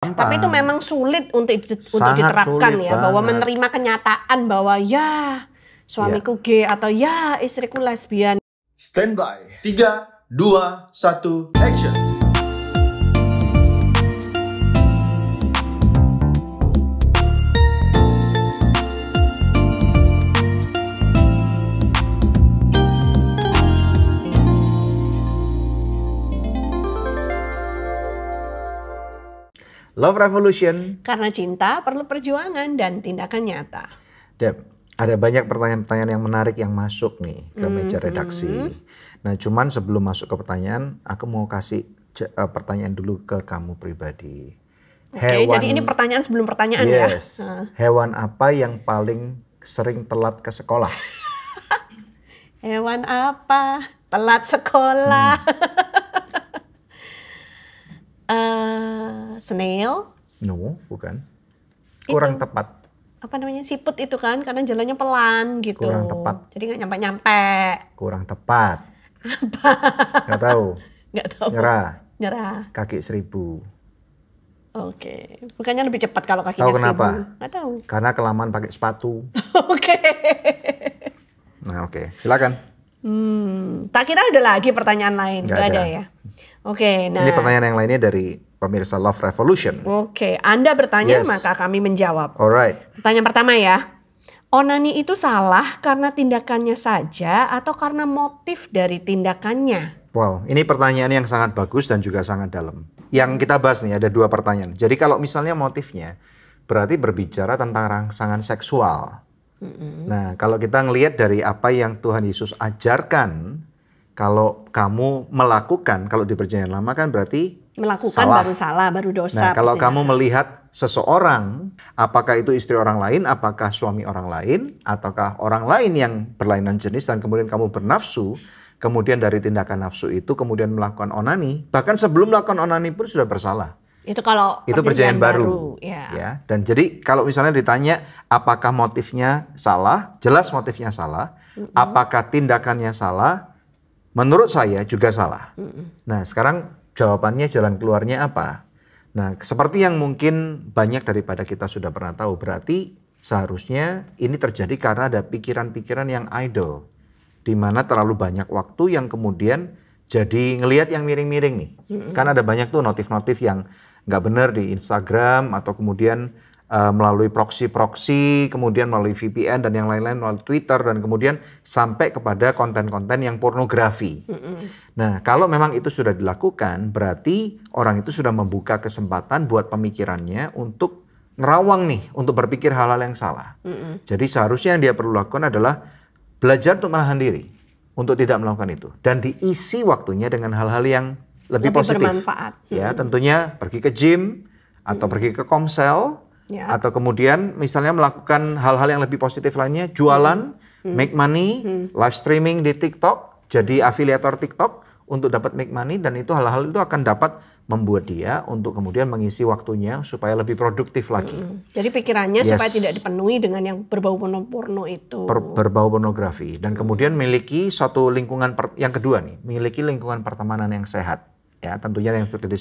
Tapi itu memang sulit untuk diterapkan sulit ya, bahwa banget. menerima kenyataan bahwa ya suamiku gay atau ya istriku lesbian. Standby. 3, 2, 1, action. Love Revolution. Karena cinta perlu perjuangan dan tindakan nyata. Deb, ada banyak pertanyaan-pertanyaan yang menarik yang masuk nih ke meja redaksi. Nah, cuman sebelum masuk ke pertanyaan, aku mau kasih pertanyaan dulu ke kamu pribadi. Oke, jadi ini pertanyaan sebelum pertanyaan ya. Hewan apa yang paling sering telat ke sekolah? Hewan apa telat sekolah? Snail? No, bukan. Kurang tepat. Apa namanya, siput itu kan, karena jalannya pelan gitu. Kurang tepat. Jadi nggak nyampe-nyampe. Kurang tepat. Apa? Nggak tahu. Nggak tahu. Nyerah. Kaki 1000. Oke. Bukannya lebih cepat kalau kakinya 1000? Tahu kenapa? Nggak tahu. Karena kelamaan pakai sepatu. Oke. Nah, oke. Silakan. Tak kira ada lagi pertanyaan lain. Nggak ada ya. Oke. Nah. Ini pertanyaan yang lainnya dari pemirsa Love Revolution. Oke. Anda bertanya, Yes. maka kami menjawab. Alright. Pertanyaan pertama ya. Onani itu salah karena tindakannya saja atau karena motif dari tindakannya? Wow, ini pertanyaan yang sangat bagus dan juga sangat dalam. Yang kita bahas nih ada 2 pertanyaan. Jadi kalau misalnya motifnya berarti berbicara tentang rangsangan seksual. Nah, kalau kita ngelihat dari apa yang Tuhan Yesus ajarkan, kalau kamu melakukan, kalau di perjanjian lama kan berarti Melakukan salah. baru salah, baru dosa. Nah, kalau pastinya. kamu melihat seseorang, apakah itu istri orang lain, apakah suami orang lain, ataukah orang lain yang berlainan jenis dan kemudian kamu bernafsu, kemudian dari tindakan nafsu itu kemudian melakukan onani, bahkan sebelum melakukan onani pun sudah bersalah. Itu kalau Itu perjanjian baru. Ya. Ya. Dan jadi kalau misalnya ditanya apakah motifnya salah, jelas motifnya salah. Apakah tindakannya salah? Menurut saya juga salah. Nah, sekarang jawabannya, jalan keluarnya apa? Nah, seperti yang mungkin banyak daripada kita sudah pernah tahu, berarti seharusnya ini terjadi karena ada pikiran-pikiran yang idle, di mana terlalu banyak waktu yang kemudian jadi ngelihat yang miring-miring nih. Kan ada banyak tuh notif-notif yang nggak benar di Instagram, atau kemudian melalui proxy, kemudian melalui VPN dan yang lain-lain, melalui Twitter, dan kemudian sampai kepada konten-konten yang pornografi. Nah, kalau memang itu sudah dilakukan, berarti orang itu sudah membuka kesempatan buat pemikirannya untuk nerawang nih, untuk berpikir hal-hal yang salah. Jadi seharusnya yang dia perlu lakukan adalah belajar untuk menahan diri, untuk tidak melakukan itu. Dan diisi waktunya dengan hal-hal yang lebih positif. Bermanfaat. Ya, tentunya pergi ke gym, atau pergi ke komsel, atau kemudian misalnya melakukan hal-hal yang lebih positif lainnya, jualan, make money, live streaming di TikTok, jadi afiliator TikTok untuk dapat make money, dan itu hal-hal itu akan dapat membuat dia untuk kemudian mengisi waktunya supaya lebih produktif lagi. Jadi pikirannya supaya tidak dipenuhi dengan yang berbau porno itu. Berbau pornografi. Dan kemudian miliki suatu lingkungan, yang kedua nih, miliki lingkungan pertemanan yang sehat. Ya, tentunya yang seperti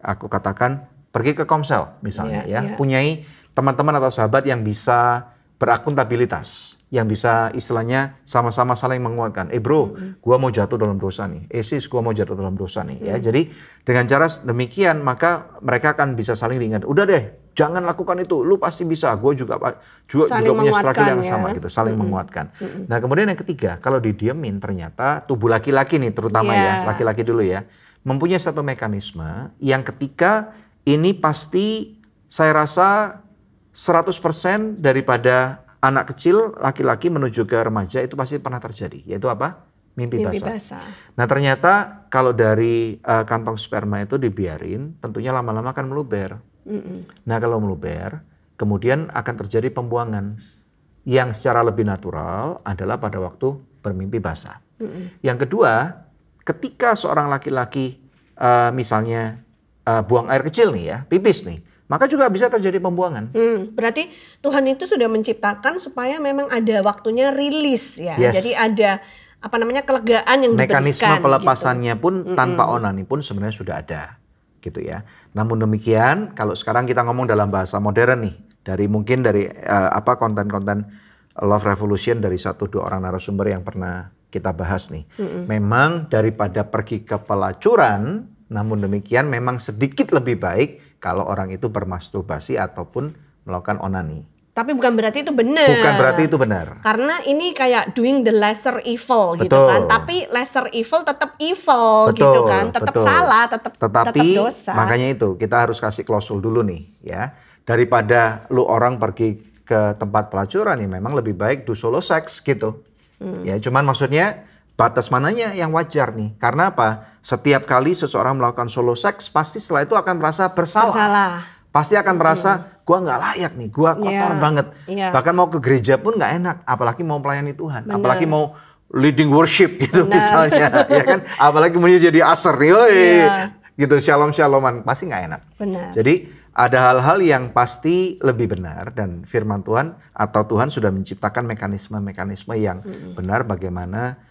aku katakan, pergi ke komsel misalnya punyai teman-teman atau sahabat yang bisa berakuntabilitas, yang bisa istilahnya sama-sama saling menguatkan. Bro, gua mau jatuh dalam dosa nih. Sis, gua mau jatuh dalam dosa nih. Ya, jadi dengan cara demikian maka mereka akan bisa saling diingat. Udah deh, jangan lakukan itu. Lu pasti bisa. Gua juga punya struggle yang sama gitu, saling menguatkan. Nah, kemudian yang ketiga, kalau didiemin ternyata tubuh laki-laki nih terutama ya, laki-laki dulu ya, mempunyai satu mekanisme yang ketika ini pasti saya rasa 100% daripada anak kecil laki-laki menuju ke remaja itu pasti pernah terjadi. Yaitu apa? Mimpi basah. Nah, ternyata kalau dari kantong sperma itu dibiarin, tentunya lama-lama akan meluber. Nah, kalau meluber, kemudian akan terjadi pembuangan. Yang secara lebih natural adalah pada waktu bermimpi basah. Yang kedua, ketika seorang laki-laki misalnya buang air kecil nih ya, pipis nih, maka juga bisa terjadi pembuangan. Berarti Tuhan itu sudah menciptakan supaya memang ada waktunya rilis ya. Jadi ada kelegaan yang diberikan. Mekanisme pelepasannya pun tanpa onani pun sebenarnya sudah ada. gitu ya. Namun demikian, kalau sekarang kita ngomong dalam bahasa modern nih, dari konten-konten Love Revolution dari 1-2 orang narasumber yang pernah kita bahas nih. Memang daripada pergi ke pelacuran, namun demikian memang sedikit lebih baik kalau orang itu bermasturbasi ataupun melakukan onani. Tapi bukan berarti itu benar. Bukan berarti itu benar. Karena ini kayak doing the lesser evil gitu Betul. kan. Tapi lesser evil tetap evil gitu kan. Tetap salah, tetap dosa. Makanya itu kita harus kasih klausul dulu nih ya. Daripada lu orang pergi ke tempat pelacuran ya memang lebih baik do solo sex gitu. Ya cuman maksudnya batas mananya yang wajar nih. Karena apa? Setiap kali seseorang melakukan solo sex pasti setelah itu akan merasa bersalah. Pasti akan merasa gua nggak layak nih, gua kotor banget. Bahkan mau ke gereja pun nggak enak, apalagi mau melayani Tuhan, apalagi mau leading worship gitu misalnya, ya kan? Apalagi mau jadi aser nih, gitu shalom-shaloman, pasti nggak enak. Jadi ada hal-hal yang pasti lebih benar dan firman Tuhan atau Tuhan sudah menciptakan mekanisme-mekanisme yang benar bagaimana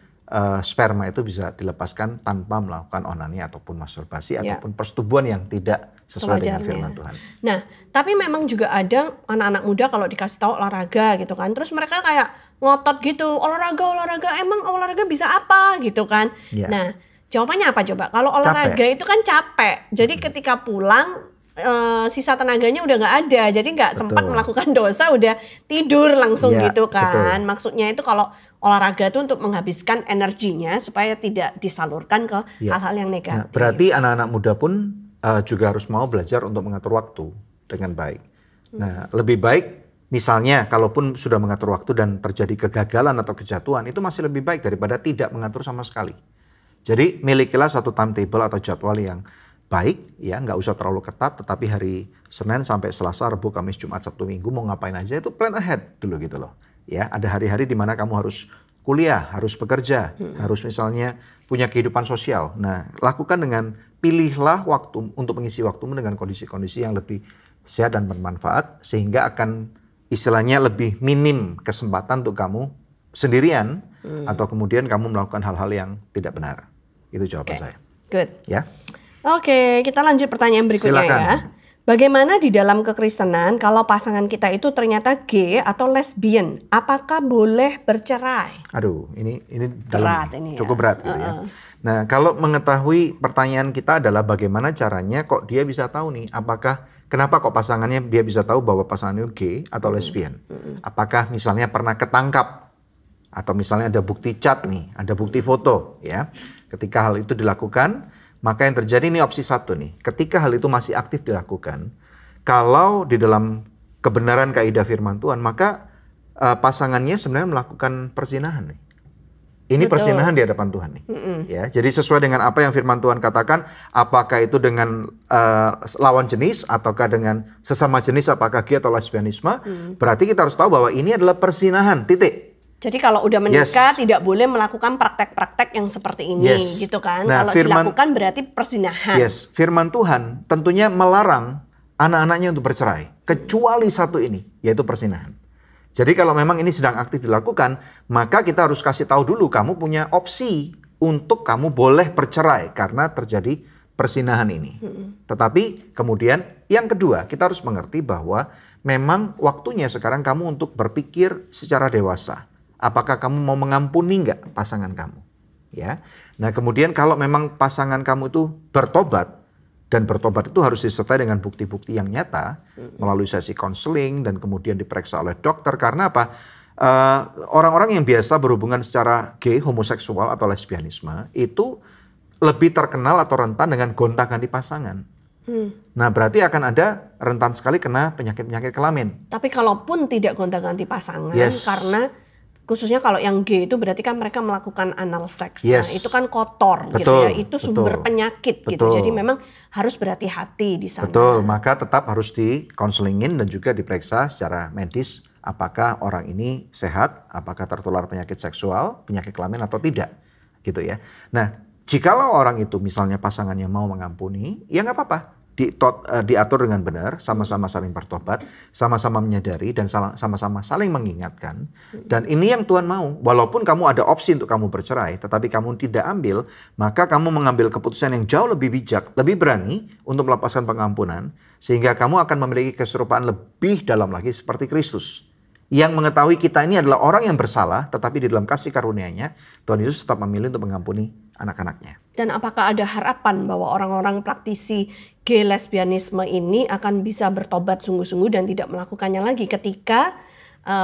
sperma itu bisa dilepaskan tanpa melakukan onani ataupun masturbasi ataupun persetubuhan yang tidak sesuai dengan firman Tuhan. Nah, tapi memang juga ada anak-anak muda kalau dikasih tahu olahraga gitu kan, terus mereka kayak ngotot gitu, olahraga, emang olahraga bisa apa gitu kan. Nah, jawabannya apa coba? Kalau olahraga itu kan capek, jadi ketika pulang sisa tenaganya udah nggak ada, jadi nggak sempat melakukan dosa, udah tidur langsung gitu kan. Maksudnya itu kalau olahraga itu untuk menghabiskan energinya supaya tidak disalurkan ke hal-hal yang negatif. Nah, berarti anak-anak muda pun juga harus mau belajar untuk mengatur waktu dengan baik. Nah, lebih baik misalnya kalaupun sudah mengatur waktu dan terjadi kegagalan atau kejatuhan, itu masih lebih baik daripada tidak mengatur sama sekali. Jadi milikilah satu timetable atau jadwal yang baik, ya nggak usah terlalu ketat, tetapi hari Senin sampai Selasa, Rabu, Kamis, Jumat, Sabtu, Minggu mau ngapain aja itu plan ahead dulu gitu loh. Ya, ada hari-hari di mana kamu harus kuliah, harus bekerja, harus misalnya punya kehidupan sosial. Nah, lakukan pilihlah waktu untuk mengisi waktumu dengan kondisi-kondisi yang lebih sehat dan bermanfaat sehingga akan istilahnya lebih minim kesempatan untuk kamu sendirian atau kemudian kamu melakukan hal-hal yang tidak benar. Itu jawaban saya. Good. Ya. Oke, kita lanjut pertanyaan berikutnya. Silakan. Ya. Bagaimana di dalam kekristenan kalau pasangan kita itu ternyata gay atau lesbian, apakah boleh bercerai? Aduh, ini berat cukup berat gitu ya. Nah, kalau mengetahui pertanyaan kita adalah bagaimana caranya kok dia bisa tahu nih, kenapa kok pasangannya dia bisa tahu bahwa pasangannya gay atau lesbian? Apakah misalnya pernah ketangkap atau misalnya ada bukti chat nih, ada bukti foto ya. Ketika hal itu dilakukan, maka yang terjadi ini opsi 1 nih. Ketika hal itu masih aktif dilakukan, kalau di dalam kebenaran kaidah firman Tuhan, maka pasangannya sebenarnya melakukan perzinahan nih. Ini perzinahan di hadapan Tuhan nih. Ya, jadi sesuai dengan apa yang firman Tuhan katakan, apakah itu dengan lawan jenis ataukah dengan sesama jenis, apakah gay atau lesbianisme, berarti kita harus tahu bahwa ini adalah perzinahan, titik. Jadi kalau udah menikah tidak boleh melakukan praktek-praktek yang seperti ini gitu kan. Nah, kalau dilakukan berarti perzinahan. Firman Tuhan tentunya melarang anak-anaknya untuk bercerai. Kecuali satu ini, yaitu perzinahan. Jadi kalau memang ini sedang aktif dilakukan, maka kita harus kasih tahu dulu kamu punya opsi untuk kamu boleh bercerai karena terjadi perzinahan ini. Tetapi kemudian yang kedua, kita harus mengerti bahwa memang waktunya sekarang kamu untuk berpikir secara dewasa. Apakah kamu mau mengampuni nggak pasangan kamu? Ya. Nah kemudian kalau memang pasangan kamu itu bertobat, dan bertobat itu harus disertai dengan bukti-bukti yang nyata, melalui sesi konseling dan kemudian diperiksa oleh dokter. Karena apa? Orang-orang yang biasa berhubungan secara gay, homoseksual atau lesbianisme, itu lebih terkenal atau rentan dengan gonta-ganti pasangan. Nah berarti akan ada rentan sekali kena penyakit-penyakit kelamin. Tapi kalaupun tidak gonta-ganti pasangan, karena khususnya kalau yang gay itu berarti kan mereka melakukan anal seks. Nah, itu kan kotor gitu ya. Itu sumber penyakit gitu. Jadi memang harus berhati-hati di sana. Betul, maka tetap harus dikonselingin dan juga diperiksa secara medis apakah orang ini sehat, apakah tertular penyakit seksual, penyakit kelamin atau tidak. Gitu ya. Nah, jikalau orang itu misalnya pasangannya mau mengampuni, ya nggak apa-apa. diatur dengan benar, sama-sama saling bertobat, sama-sama menyadari dan sama-sama saling mengingatkan. Dan ini yang Tuhan mau. Walaupun kamu ada opsi untuk kamu bercerai, tetapi kamu tidak ambil, maka kamu mengambil keputusan yang jauh lebih bijak, lebih berani untuk melepaskan pengampunan, sehingga kamu akan memiliki keserupaan lebih dalam lagi seperti Kristus. Yang mengetahui kita ini adalah orang yang bersalah, tetapi di dalam kasih karunia-Nya, Tuhan Yesus tetap memilih untuk mengampuni anak-anaknya. Dan apakah ada harapan bahwa orang-orang praktisi gay lesbianisme ini akan bisa bertobat sungguh-sungguh dan tidak melakukannya lagi ketika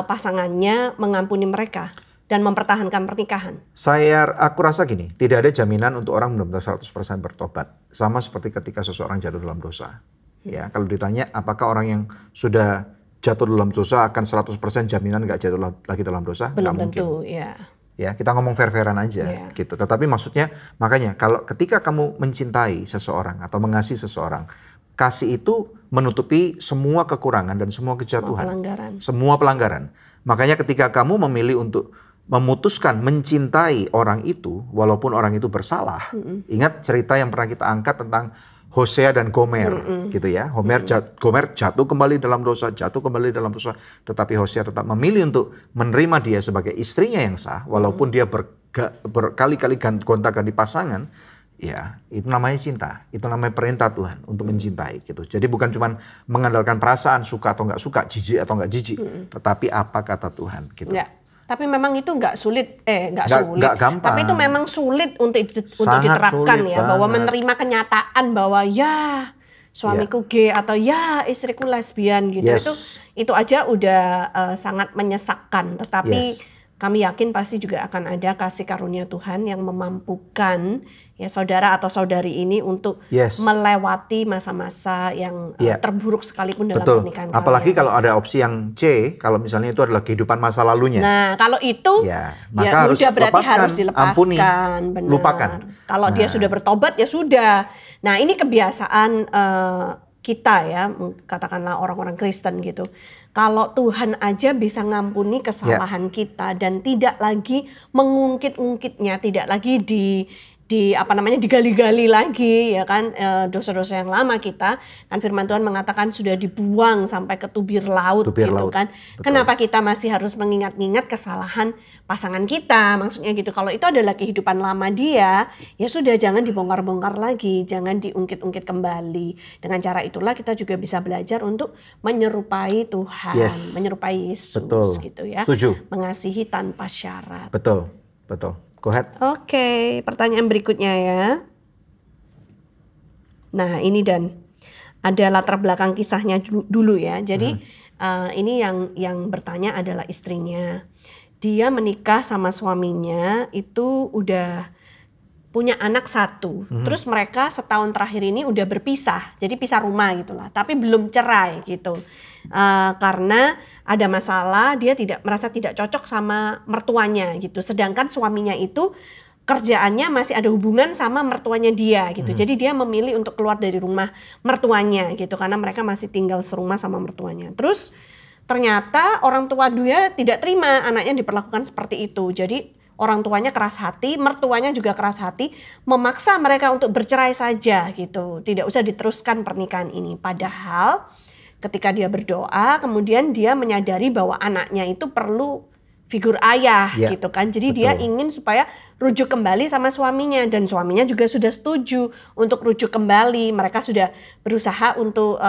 pasangannya mengampuni mereka dan mempertahankan pernikahan? Aku rasa gini, tidak ada jaminan untuk orang benar-benar 100% bertobat. Sama seperti ketika seseorang jatuh dalam dosa. Ya, kalau ditanya apakah orang yang sudah jatuh dalam dosa akan 100% jaminan nggak jatuh lagi dalam dosa? Belum nggak tentu, mungkin. ya. Ya, kita ngomong fair-fairan aja gitu. Tetapi maksudnya, makanya ketika kamu mencintai seseorang atau mengasihi seseorang, kasih itu menutupi semua kekurangan dan semua kejatuhan. Semua pelanggaran. Makanya ketika kamu memilih untuk memutuskan mencintai orang itu, walaupun orang itu bersalah. Ingat cerita yang pernah kita angkat tentang Hosea dan Gomer, gitu ya. Gomer jatuh kembali dalam dosa, tetapi Hosea tetap memilih untuk menerima dia sebagai istrinya yang sah, walaupun dia berkali-kali gonta-ganti pasangan. Ya, itu namanya cinta, itu namanya perintah Tuhan untuk mencintai, gitu. Jadi bukan cuma mengandalkan perasaan suka atau nggak suka, jijik atau nggak jijik, tetapi apa kata Tuhan, gitu. Ya. Tapi memang itu nggak sulit, nggak gampang. Tapi itu memang sulit untuk diterapkan ya, bahwa menerima kenyataan bahwa ya suamiku gay atau ya istriku lesbian gitu. Itu aja udah sangat menyesakkan. Tetapi kami yakin pasti juga akan ada kasih karunia Tuhan yang memampukan ya saudara atau saudari ini untuk melewati masa-masa yang terburuk sekalipun dalam pernikahan kalian. Apalagi kalau ada opsi yang C, kalau misalnya itu adalah kehidupan masa lalunya. Nah, kalau itu maka udah berarti harus dilepaskan, ampuni, benar. lupakan. Kalau dia sudah bertobat ya sudah. Nah, ini kebiasaan kita ya, katakanlah orang-orang Kristen gitu. Kalau Tuhan aja bisa ngampuni kesalahan kita dan tidak lagi mengungkit-ungkitnya, tidak lagi digali-gali lagi ya kan dosa-dosa yang lama kita. Kan firman Tuhan mengatakan sudah dibuang sampai ke tubir laut gitu kan. Betul. Kenapa kita masih harus mengingat-ingat kesalahan pasangan kita? Maksudnya gitu. Kalau itu adalah kehidupan lama dia, ya sudah jangan dibongkar-bongkar lagi, jangan diungkit-ungkit kembali. Dengan cara itulah kita juga bisa belajar untuk menyerupai Tuhan, menyerupai Yesus gitu ya. Setuju. Mengasihi tanpa syarat. Betul. Go ahead. Oke, pertanyaan berikutnya ya. Nah, ini dan ada latar belakang kisahnya dulu ya. Jadi ini yang bertanya adalah istrinya. Dia menikah sama suaminya itu udah punya anak 1. Terus mereka setahun terakhir ini udah berpisah. Jadi pisah rumah gitulah. Tapi belum cerai gitu. Karena ada masalah, dia merasa tidak cocok sama mertuanya gitu. Sedangkan suaminya itu kerjaannya masih ada hubungan sama mertuanya dia gitu. Jadi dia memilih untuk keluar dari rumah mertuanya gitu karena mereka masih tinggal serumah sama mertuanya. Terus ternyata orang tua dia tidak terima anaknya diperlakukan seperti itu. Jadi orang tuanya keras hati, mertuanya juga keras hati, memaksa mereka untuk bercerai saja gitu. Tidak usah diteruskan pernikahan ini. Padahal ketika dia berdoa, kemudian dia menyadari bahwa anaknya itu perlu figur ayah gitu kan. Jadi dia ingin supaya rujuk kembali sama suaminya dan suaminya juga sudah setuju untuk rujuk kembali. Mereka sudah berusaha untuk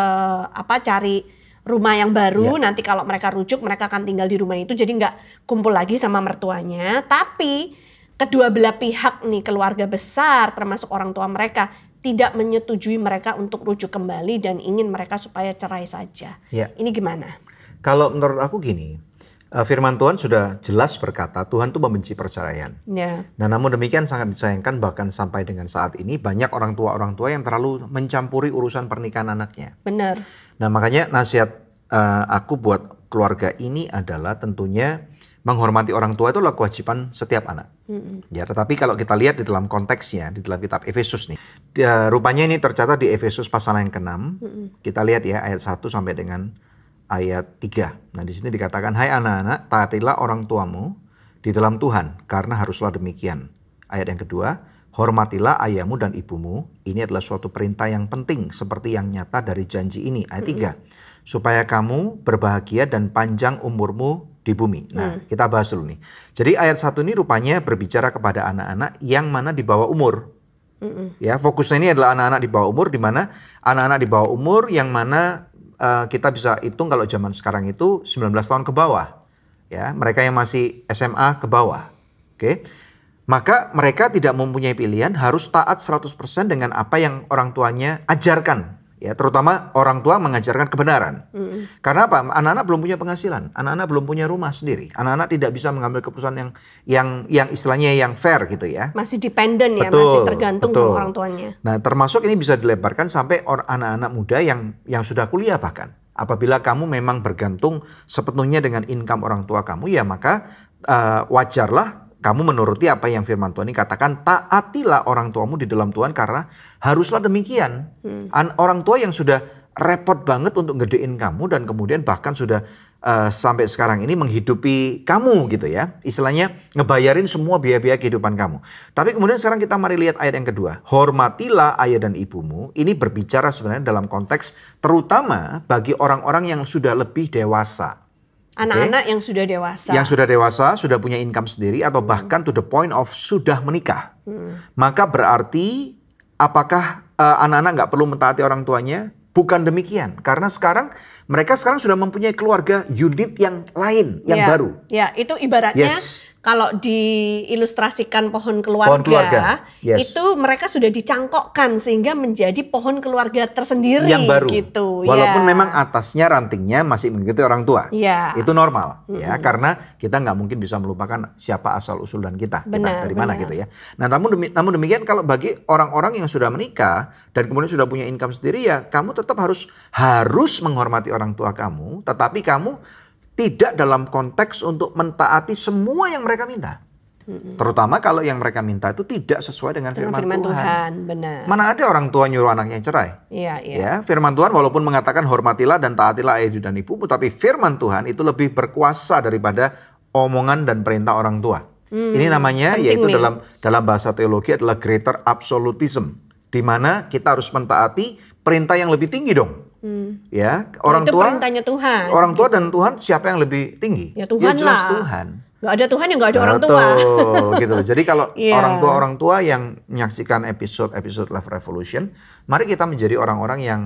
cari rumah yang baru. Nanti kalau mereka rujuk mereka akan tinggal di rumah itu, jadi nggak kumpul lagi sama mertuanya. Tapi kedua belah pihak nih, keluarga besar termasuk orang tua mereka, tidak menyetujui mereka untuk rujuk kembali dan ingin mereka supaya cerai saja. Ini gimana? Kalau menurut aku gini, firman Tuhan sudah jelas berkata Tuhan tuh membenci perceraian. Nah, namun demikian sangat disayangkan bahkan sampai dengan saat ini banyak orang tua yang terlalu mencampuri urusan pernikahan anaknya. Benar. Nah, makanya nasihat aku buat keluarga ini adalah tentunya menghormati orang tua itu adalah kewajiban setiap anak. Ya, tetapi kalau kita lihat di dalam konteksnya di dalam kitab Efesus nih, rupanya ini tercatat di Efesus pasal yang ke-6. Kita lihat ya ayat 1 sampai dengan ayat 3. Nah, di sini dikatakan, "Hai anak-anak, taatilah orang tuamu di dalam Tuhan, karena haruslah demikian." Ayat yang kedua, Hormatilah ayahmu dan ibumu. Ini adalah suatu perintah yang penting seperti yang nyata dari janji ini. Ayat 3. Supaya kamu berbahagia dan panjang umurmu di bumi. Nah, kita bahas dulu nih. Jadi ayat 1 ini rupanya berbicara kepada anak-anak yang mana di bawah umur. Ya, fokusnya ini adalah anak-anak di bawah umur, di mana anak-anak di bawah umur yang mana kita bisa hitung kalau zaman sekarang itu 19 tahun ke bawah. Ya, mereka yang masih SMA ke bawah. Oke. Maka mereka tidak mempunyai pilihan, harus taat 100% dengan apa yang orang tuanya ajarkan. Ya, terutama orang tua mengajarkan kebenaran. Karena apa? Anak-anak belum punya penghasilan, anak-anak belum punya rumah sendiri, anak-anak tidak bisa mengambil keputusan yang istilahnya yang fair gitu ya. Masih dependen ya, betul, masih tergantung betul. sama orang tuanya. Nah, termasuk ini bisa dilebarkan sampai anak-anak muda yang sudah kuliah bahkan. Apabila kamu memang bergantung sepenuhnya dengan income orang tua kamu, ya maka wajarlah kamu menuruti apa yang firman Tuhan ini katakan, taatilah orang tuamu di dalam Tuhan karena haruslah demikian. Orang tua yang sudah repot banget untuk ngedein kamu dan kemudian bahkan sudah sampai sekarang ini menghidupi kamu gitu ya. Istilahnya ngebayarin semua biaya-biaya kehidupan kamu. Tapi kemudian sekarang kita mari lihat ayat yang kedua. Hormatilah ayah dan ibumu. Ini berbicara sebenarnya dalam konteks terutama bagi orang-orang yang sudah lebih dewasa. Anak-anak yang sudah dewasa. Yang sudah dewasa, sudah punya income sendiri atau bahkan to the point of sudah menikah. Maka berarti apakah anak-anak nggak perlu mentaati orang tuanya? Bukan demikian. Karena mereka sekarang sudah mempunyai keluarga unit yang lain, yang baru. Ya, itu ibaratnya kalau diilustrasikan pohon keluarga. Itu mereka sudah dicangkokkan sehingga menjadi pohon keluarga tersendiri yang baru. Gitu. Walaupun memang atasnya rantingnya masih mengikuti orang tua. Itu normal ya, karena kita nggak mungkin bisa melupakan siapa asal usul dan kita dari mana gitu ya. Nah, namun demikian kalau bagi orang-orang yang sudah menikah dan kemudian sudah punya income sendiri, ya kamu tetap harus menghormati orang tua kamu, tetapi kamu tidak dalam konteks untuk mentaati semua yang mereka minta. Terutama kalau yang mereka minta itu tidak sesuai dengan firman Tuhan. Benar. Mana ada orang tua nyuruh anaknya cerai. Ya, firman Tuhan walaupun mengatakan hormatilah dan taatilah ayah dan ibumu, tapi firman Tuhan itu lebih berkuasa daripada omongan dan perintah orang tua. Ini namanya yaitu dalam bahasa teologi adalah greater absolutism. Di mana kita harus mentaati perintah yang lebih tinggi dong. Ya, orang itu tua, perintahnya Tuhan. Orang tua dan Tuhan siapa yang lebih tinggi? Ya Tuhan jelas lah. Tuhan. Gak ada Tuhan yang gak ada orang tua. Gitu. Jadi kalau orang tua yang menyaksikan episode Love Revolution, mari kita menjadi orang-orang yang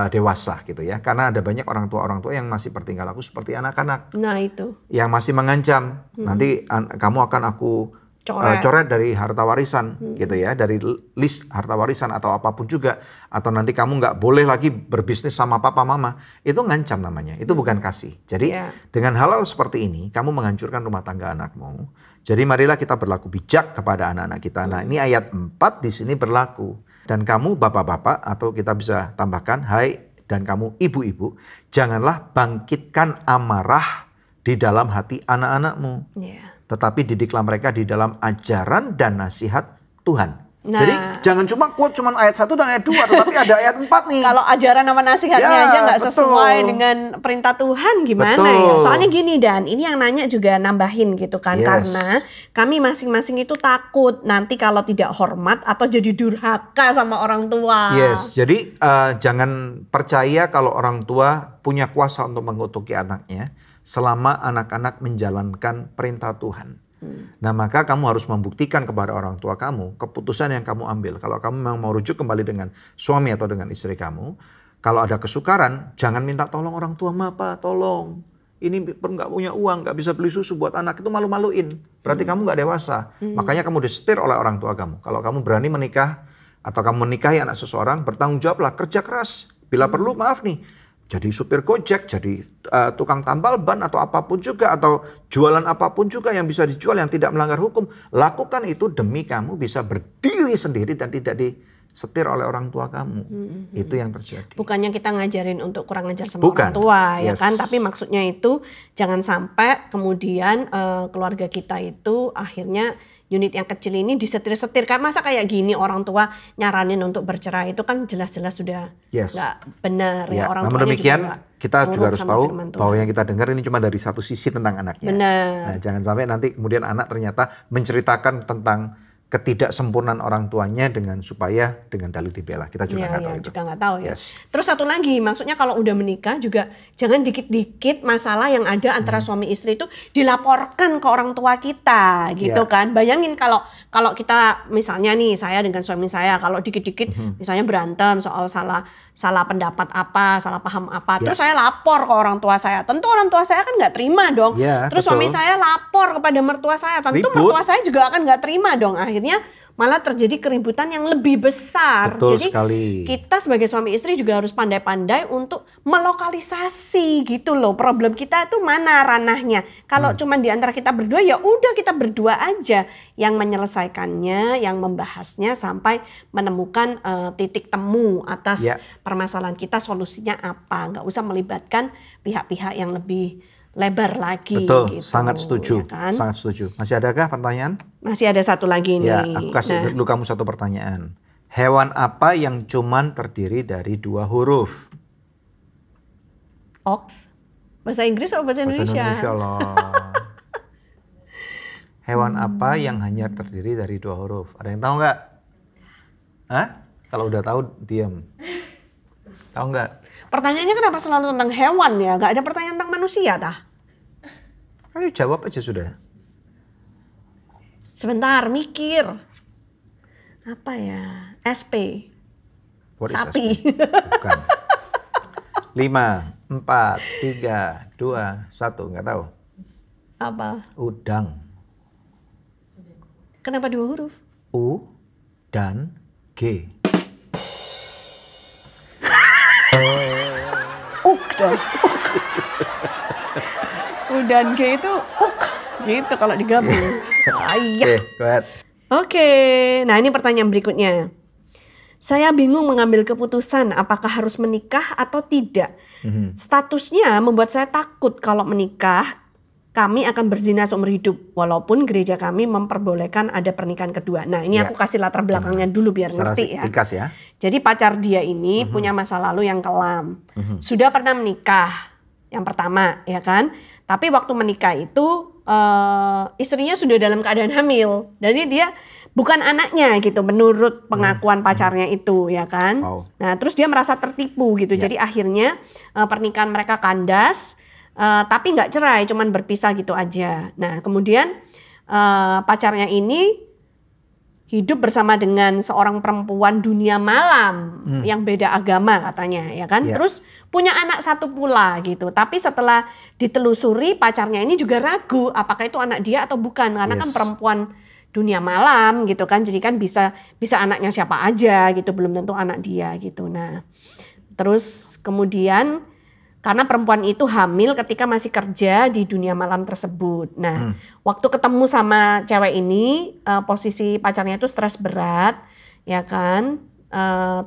dewasa gitu ya. Karena ada banyak orang tua yang masih bertingkah laku seperti anak-anak. Nah itu. Yang masih mengancam. Nanti kamu akan aku coret dari harta warisan gitu ya, dari list harta warisan atau apapun juga, atau nanti kamu nggak boleh lagi berbisnis sama papa mama. Itu ngancam namanya, itu bukan kasih. Jadi dengan hal-hal seperti ini kamu menghancurkan rumah tangga anakmu. Jadi marilah kita berlaku bijak kepada anak-anak kita. Nah, ini ayat 4 di sini berlaku. Dan kamu bapak-bapak, atau kita bisa tambahkan, hai dan kamu ibu-ibu, janganlah bangkitkan amarah di dalam hati anak-anakmu. Tetapi didiklah mereka di dalam ajaran dan nasihat Tuhan. Nah, jadi jangan cuma quote cuma ayat 1 dan ayat 2, tetapi ada ayat 4 nih. Kalau ajaran sama nasihatnya aja nggak sesuai dengan perintah Tuhan, gimana ya? Soalnya gini, Dan, ini yang nanya juga nambahin gitu kan. Karena kami masing-masing itu takut nanti kalau tidak hormat atau jadi durhaka sama orang tua. Jadi jangan percaya kalau orang tua punya kuasa untuk mengutuki anaknya selama anak-anak menjalankan perintah Tuhan. Nah, maka kamu harus membuktikan kepada orang tua kamu keputusan yang kamu ambil. Kalau kamu memang mau rujuk kembali dengan suami atau dengan istri kamu, kalau ada kesukaran, jangan minta tolong orang tua, "Pak, tolong. Ini nggak punya uang, nggak bisa beli susu buat anak." Itu malu-maluin. Berarti kamu nggak dewasa. Makanya kamu disetir oleh orang tua kamu. Kalau kamu berani menikah atau kamu menikahi anak seseorang, bertanggung jawablah, kerja keras. Bila perlu, maaf nih, jadi supir Gojek, jadi tukang tambal ban atau apapun juga, atau jualan apapun juga yang bisa dijual yang tidak melanggar hukum. Lakukan itu demi kamu bisa berdiri sendiri dan tidak disetir oleh orang tua kamu. Itu yang terjadi. Bukannya kita ngajarin untuk kurang ajar sama orang tua, ya kan? Tapi maksudnya itu jangan sampai kemudian keluarga kita itu akhirnya unit yang kecil ini disetir-setir. Masa kayak gini orang tua nyaranin untuk bercerai, itu kan jelas-jelas sudah nggak benar ya. Orang namun demikian kita juga harus tahu bahwa yang kita dengar ini cuma dari satu sisi tentang anaknya. Benar. Nah, jangan sampai nanti kemudian anak ternyata menceritakan tentang ketidaksempurnaan orang tuanya supaya dengan dalih dibela. Kita juga nggak tahu itu. Juga nggak tahu ya. Yes. Terus satu lagi, maksudnya kalau udah menikah juga jangan dikit-dikit masalah yang ada antara suami istri itu dilaporkan ke orang tua kita gitu kan. Bayangin kalau kita misalnya nih, saya dengan suami saya kalau dikit-dikit misalnya berantem soal salah pendapat apa, salah paham apa, terus saya lapor ke orang tua saya, tentu orang tua saya kan nggak terima dong. Terus suami saya lapor kepada mertua saya, tentu mertua saya juga akan nggak terima dong. Akhirnya malah terjadi keributan yang lebih besar. Betul Jadi sekali. Kita sebagai suami istri juga harus pandai-pandai untuk melokalisasi gitu loh. Problem kita itu mana ranahnya. Kalau cuma di antara kita berdua, ya udah kita berdua aja yang menyelesaikannya, yang membahasnya sampai menemukan titik temu atas permasalahan kita, solusinya apa. Nggak usah melibatkan pihak-pihak yang lebih lebar lagi. Betul, gitu, sangat setuju, ya kan? sangat setuju. Masih adakah pertanyaan? Masih ada satu lagi nih. Ya, aku kasih dulu kamu satu pertanyaan. Hewan apa yang cuman terdiri dari 2 huruf? Ox. Bahasa Inggris atau bahasa Indonesia? Bahasa Indonesia lah. Hewan apa yang hanya terdiri dari 2 huruf? Ada yang tahu nggak? Hah? Kalau udah tahu, diam. Tahu nggak? Pertanyaannya kenapa selalu tentang hewan ya? Gak ada pertanyaan tentang manusia tah? Ayo jawab aja sudah. Sebentar, mikir. Apa ya? SP. What is Sapi. SP? Bukan. 5, 4, 3, 2, 1. Nggak tahu. Apa? Udang. Kenapa 2 huruf? U dan G. Dong. U dan G itu gitu kalau digabung. Ayah. Go ahead. Oke, nah ini pertanyaan berikutnya. Saya bingung mengambil keputusan apakah harus menikah atau tidak. Statusnya membuat saya takut kalau menikah kami akan berzina seumur hidup. Walaupun gereja kami memperbolehkan ada pernikahan kedua. Nah ini aku kasih latar belakangnya dulu biar ngerti ya. Ringkas ya. Jadi pacar dia ini punya masa lalu yang kelam. Sudah pernah menikah yang pertama ya kan. Tapi waktu menikah itu istrinya sudah dalam keadaan hamil. Jadi dia bukan anaknya gitu menurut pengakuan pacarnya itu ya kan. Nah terus dia merasa tertipu gitu. Jadi akhirnya pernikahan mereka kandas. Tapi nggak cerai, cuman berpisah gitu aja. Nah kemudian pacarnya ini hidup bersama dengan seorang perempuan dunia malam yang beda agama katanya ya kan. Terus punya anak 1 pula gitu. Tapi setelah ditelusuri pacarnya ini juga ragu apakah itu anak dia atau bukan. Karena kan perempuan dunia malam gitu kan. Jadi kan bisa anaknya siapa aja gitu, belum tentu anak dia gitu. Nah terus kemudian karena perempuan itu hamil ketika masih kerja di dunia malam tersebut. Nah, waktu ketemu sama cewek ini, posisi pacarnya itu stres berat, ya kan?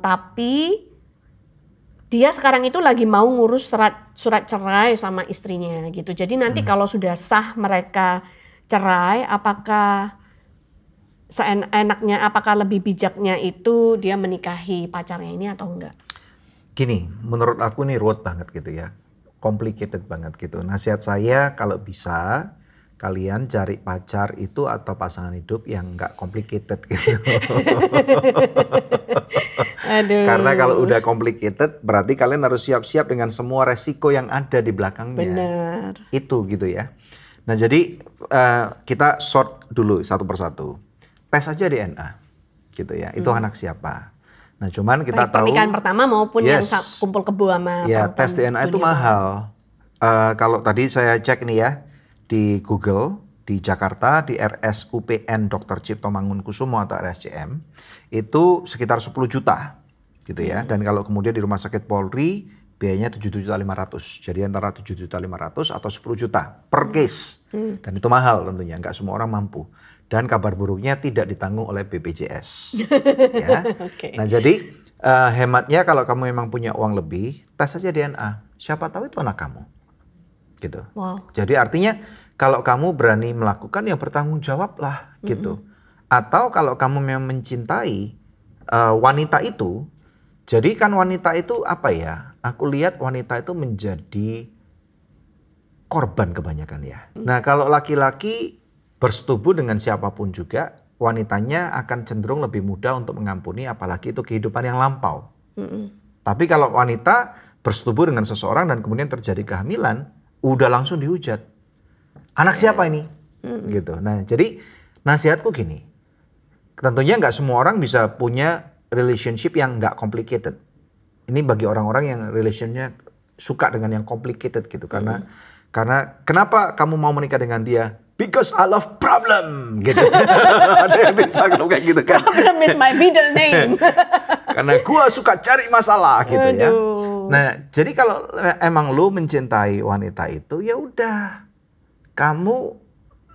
Tapi dia sekarang itu lagi mau ngurus surat cerai sama istrinya gitu. Jadi nanti kalau sudah sah mereka cerai, apakah seenaknya, apakah lebih bijaknya itu dia menikahi pacarnya ini atau enggak? Gini, menurut aku nih ruwet banget gitu ya. Complicated banget gitu. Nasihat saya kalau bisa kalian cari pacar itu atau pasangan hidup yang nggak complicated gitu. Aduh. Karena kalau udah complicated berarti kalian harus siap-siap dengan semua resiko yang ada di belakangnya. Benar. Itu gitu ya. Nah jadi kita sort dulu satu persatu. Tes aja DNA gitu ya. Itu anak siapa. Nah cuman kita tahu pernikahan pertama maupun yang kumpul kebo sama ya tes DNA itu mahal. Kalau tadi saya cek nih ya di Google di Jakarta di RSUPN Dr. Cipto Mangunkusumo atau RSCM itu sekitar 10 juta gitu ya. Dan kalau kemudian di Rumah Sakit Polri biayanya 7.500.000. Jadi antara 7.500.000 atau 10 juta per case. Dan itu mahal tentunya, nggak semua orang mampu. Dan kabar buruknya tidak ditanggung oleh BPJS. Ya. Nah jadi hematnya kalau kamu memang punya uang lebih, tes saja DNA. Siapa tahu itu anak kamu. Gitu. Wow. Jadi artinya kalau kamu berani melakukan ya bertanggung jawab lah gitu. Atau kalau kamu memang mencintai wanita itu, jadi kan wanita itu apa ya? Aku lihat wanita itu menjadi korban kebanyakan ya. Nah kalau laki-laki bersetubuh dengan siapapun juga, wanitanya akan cenderung lebih mudah untuk mengampuni, apalagi itu kehidupan yang lampau. Tapi kalau wanita bersetubuh dengan seseorang dan kemudian terjadi kehamilan, udah langsung dihujat. Anak siapa ini? Gitu. Nah, jadi nasihatku gini, tentunya nggak semua orang bisa punya relationship yang nggak complicated. Ini bagi orang-orang yang relationnya suka dengan yang complicated gitu, karena kenapa kamu mau menikah dengan dia? Because I love problem, gitu. Ada yang bisa kalau kayak gitu kan. Problem is my middle name. Karena gua suka cari masalah gitu ya. Nah, jadi kalau emang lu mencintai wanita itu, ya udah, kamu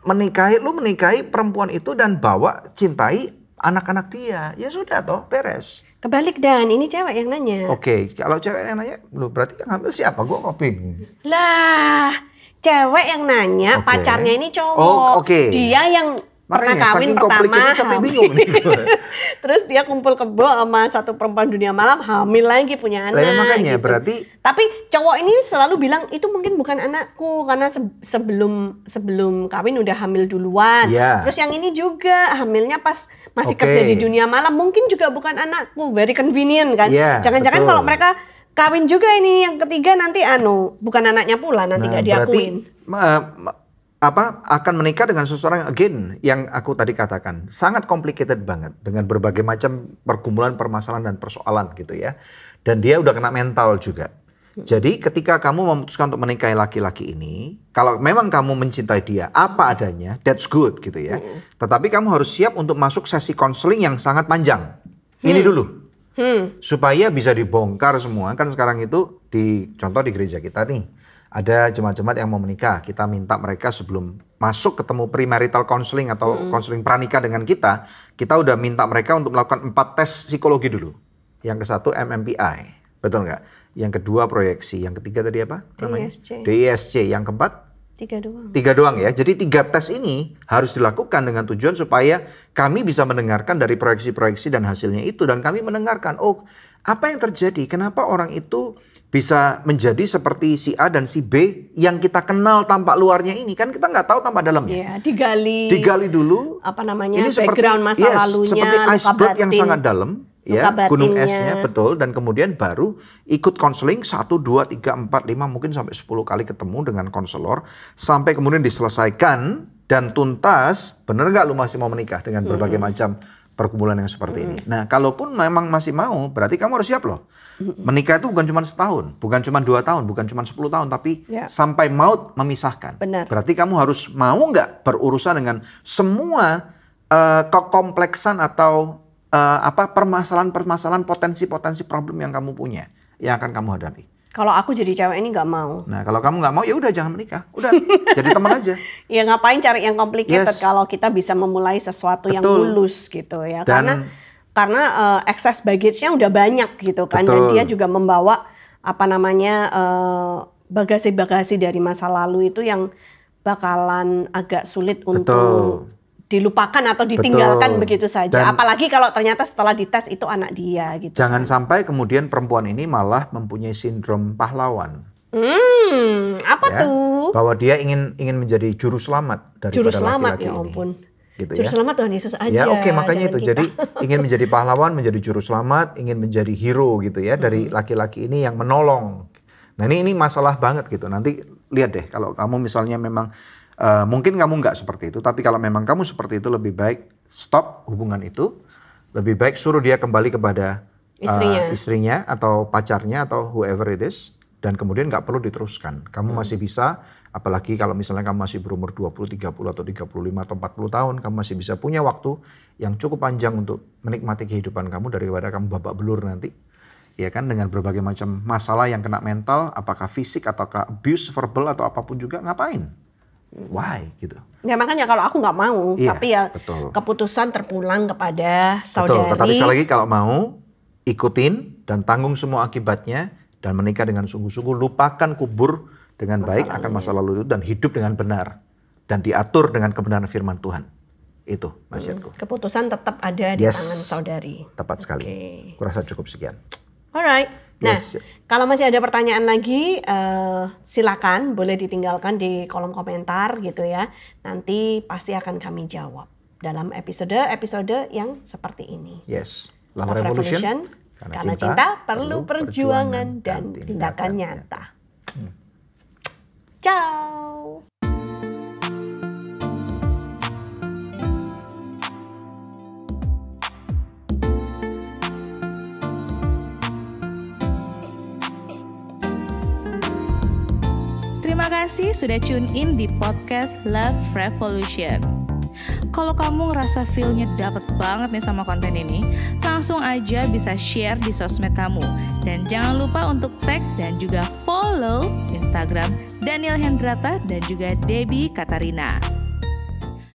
menikahi perempuan itu dan bawa cintai anak-anak dia. Ya sudah toh, beres. Kebalik Dan, ini cewek yang nanya. Oke, kalau cewek yang nanya, lu berarti yang ngambil siapa? Gua koping. Lah, cewek yang nanya, pacarnya ini cowok. Dia yang pernah kawin pertama, bingung nih. Terus dia kumpul kebo sama satu perempuan dunia malam, hamil lagi, punya anak. Lah, makanya gitu. Berarti. Tapi cowok ini selalu bilang itu mungkin bukan anakku karena sebelum kawin udah hamil duluan. Terus yang ini juga hamilnya pas masih kerja di dunia malam, mungkin juga bukan anakku. Very convenient kan? Jangan-jangan kalau mereka kawin juga ini yang ketiga nanti bukan anaknya pula, nanti gak diakuin. Akan menikah dengan seseorang yang aku tadi katakan sangat complicated banget dengan berbagai macam pergumulan, permasalahan dan persoalan gitu ya. Dan dia udah kena mental juga. Jadi ketika kamu memutuskan untuk menikahi laki-laki ini, kalau memang kamu mencintai dia apa adanya, that's good gitu ya. Tetapi kamu harus siap untuk masuk sesi konseling yang sangat panjang. Ini dulu. Supaya bisa dibongkar semua. Kan sekarang itu contoh di gereja kita nih, ada jemaat-jemaat yang mau menikah. Kita minta mereka sebelum masuk ketemu premarital counseling atau counseling pranikah dengan kita udah minta mereka untuk melakukan 4 tes psikologi dulu. Yang ke-1 MMPI, betul nggak? Yang kedua proyeksi, yang ketiga tadi apa namanya? DISC. Yang keempat? 3 doang ya. Jadi 3 tes ini harus dilakukan dengan tujuan supaya kami bisa mendengarkan dari proyeksi-proyeksi dan hasilnya itu. Dan kami mendengarkan, apa yang terjadi? Kenapa orang itu bisa menjadi seperti si A dan si B yang kita kenal tampak luarnya ini? Kan kita nggak tahu tampak dalamnya. Digali dulu. Apa namanya? Ini background masa lalunya. Seperti iceberg yang sangat dalam. Ya, gunung esnya betul, dan kemudian baru ikut konseling 1, 2, 3, 4, 5 mungkin sampai 10 kali ketemu dengan konselor sampai kemudian diselesaikan dan tuntas. Bener nggak lu masih mau menikah dengan berbagai macam pergumulan yang seperti ini? Nah, kalaupun memang masih mau, berarti kamu harus siap loh. Menikah itu bukan cuma setahun, bukan cuma 2 tahun, bukan cuma 10 tahun, tapi sampai maut memisahkan. Berarti kamu harus mau nggak berurusan dengan semua kekompleksan atau permasalahan potensi problem yang kamu punya, yang akan kamu hadapi. Kalau aku jadi cewek ini nggak mau. Nah, kalau kamu nggak mau, ya udah jangan menikah. Udah, jadi teman aja. Ya ngapain cari yang complicated kalau kita bisa memulai sesuatu yang mulus gitu ya. Karena excess baggage-nya udah banyak gitu kan. Dan dia juga membawa bagasi-bagasi dari masa lalu itu yang bakalan agak sulit untuk dilupakan atau ditinggalkan begitu saja. Dan apalagi kalau ternyata setelah dites itu anak dia gitu. Jangan sampai kemudian perempuan ini malah mempunyai sindrom pahlawan. Apa tuh? Bahwa dia ingin menjadi juru selamat daripada laki-laki ya ampun. Gitu juru selamat Tuhan Yesus aja. Ya makanya itu. Kita. Jadi ingin menjadi pahlawan, menjadi juru selamat, ingin menjadi hero gitu ya dari laki-laki ini yang menolong. Nah ini masalah banget gitu. Nanti lihat deh kalau kamu misalnya memang mungkin kamu nggak seperti itu, tapi kalau memang kamu seperti itu lebih baik stop hubungan itu, lebih baik suruh dia kembali kepada istrinya atau pacarnya atau whoever it is, dan kemudian nggak perlu diteruskan. Kamu masih bisa, apalagi kalau misalnya kamu masih berumur 20, 30 atau 35 atau 40 tahun, kamu masih bisa punya waktu yang cukup panjang untuk menikmati kehidupan kamu daripada kamu babak belur nanti. Ya kan, dengan berbagai macam masalah yang kena mental, apakah fisik ataukah abuse verbal atau apapun juga, ngapain? Why gitu. Ya makanya kalau aku nggak mau, tapi ya keputusan terpulang kepada saudari. Tetapi sekali lagi kalau mau ikutin dan tanggung semua akibatnya dan menikah dengan sungguh-sungguh, lupakan kubur dengan baik akan masa lalu itu dan hidup dengan benar dan diatur dengan kebenaran firman Tuhan. Itu nasihatku. Keputusan tetap ada di tangan saudari. Tepat sekali. Kurasa cukup sekian. Alright. Nah, kalau masih ada pertanyaan lagi, silakan boleh ditinggalkan di kolom komentar gitu ya. Nanti pasti akan kami jawab. dalam episode-episode yang seperti ini. Yes, Love Revolution. Karena cinta perlu perjuangan dan tindakan nyata. Ciao. Terima kasih sudah tune in di podcast Love Revolution. Kalau kamu ngerasa feel-nya dapet banget nih sama konten ini, langsung aja bisa share di sosmed kamu. Dan jangan lupa untuk tag dan juga follow Instagram Daniel Hendrata dan juga Debbie Katarina.